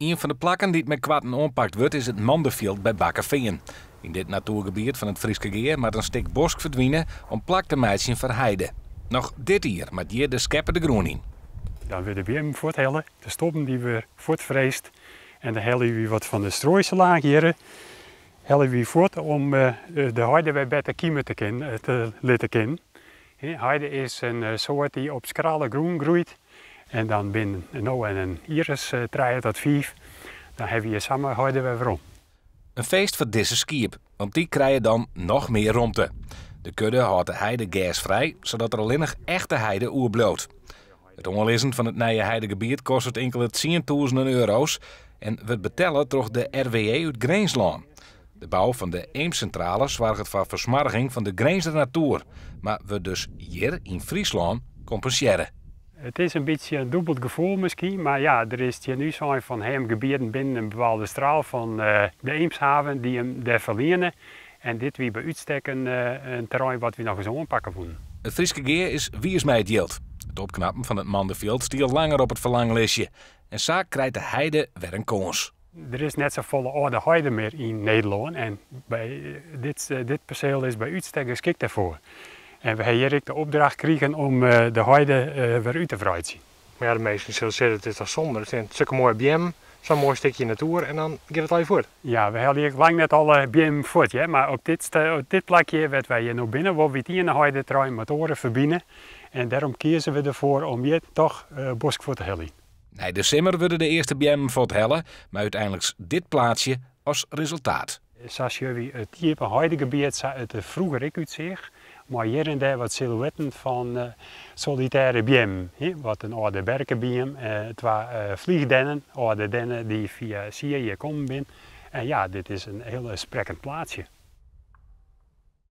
Een van de plakken die het met kwatten oppakt wordt is het Mandenveld bij Bakkerveen. In dit natuurgebied van het Frieske Geer moet een stuk bosk verdwijnen om plak te maken voor heide. Nog dit hier met hier de Schepper de Groen in. Dan weer de BM voorthellen, de stoppen die weer voortvreest. En dan hellen we wat van de strooise laag hier. Hellen we voort om de heide weer beter kiemen te laten kennen. Heide is een soort die op schrale groen groeit. En dan binnen een iris 3 tot 5, dan hebben we samen heide weer om. Een feest voor deze skiep, want die krijgen dan nog meer romte. De kudde houdt de heide gasvrij, zodat er alleen nog echte heide oerbloot. Het onlezen van het nieuwe heidegebied kost het enkele tienduizenden euro's en wordt betellen door de RWE uit Greenslaan. De bouw van de Eemscentrale zorgt voor versmarging van de Greense natuur, maar we dus hier in Friesland compenseren. Het is een beetje een dubbel gevoel misschien, maar ja, er is hier nu zo'n van gebieden binnen een bepaalde straal van de Eemshaven die hem daar verliezen. En dit wie bij uitstek een terrein wat we nog eens aanpakken moeten. Het Frieske Geer is wiersmeidjild. Het opknappen van het Mandenveld stiert langer op het verlanglistje. En zo krijgt de heide weer een kans. Er is net zo volle oude heide meer in Nederland en bij dit perceel is bij uitstek geschikt daarvoor. En we hebben hier de opdracht gekregen om de heide weer uit te vrijten. Maar ja, de meesten zullen zeggen het is toch zonde. Het zijn zulke mooie BM, zo'n mooi stukje natuur en dan gaat het al je voort. Ja, we hebben hier lang net alle BM voort, ja? Maar op dit plekje werden wij hier nog binnen, waar we het in de heide trein motoren verbinden. En daarom kiezen we ervoor om hier toch bosk voor te hellen. Nee, de simmer worden de eerste BM voor het hellen, maar uiteindelijk dit plaatsje als resultaat. Zoals jullie het type heidegebied het vroeger ik uitzicht, maar hier en daar wat silhouetten van solitaire BM. Wat een oude berkenbiem, twee vliegdennen, oude dennen die via Sier hier komen. En ja, dit is een heel sprekend plaatsje.